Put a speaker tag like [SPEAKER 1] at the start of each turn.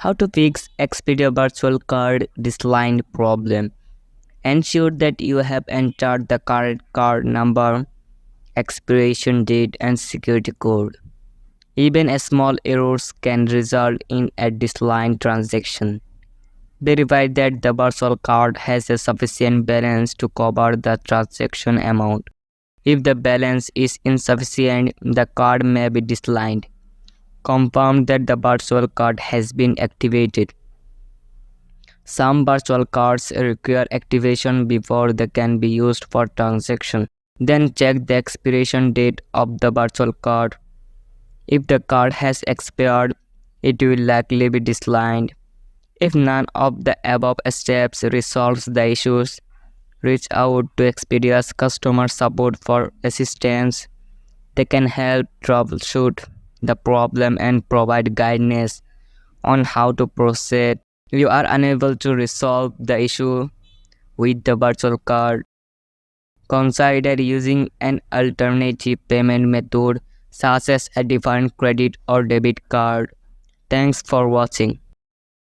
[SPEAKER 1] How to fix Expedia virtual card decline problem. Ensure that you have entered the correct card number, expiration date, and security code. Even a small errors can result in a declined transaction. Verify that the virtual card has a sufficient balance to cover the transaction amount. If the balance is insufficient, the card may be declined. Confirm that the virtual card has been activated. Some virtual cards require activation before they can be used for transaction. Then check the expiration date of the virtual card. If the card has expired, it will likely be declined. If none of the above steps resolves the issues, reach out to Expedia's customer support for assistance. They can help troubleshoot the problem and provide guidance on how to proceed. If you are unable to resolve the issue with the virtual card, consider using an alternative payment method such as a different credit or debit card. Thanks for watching.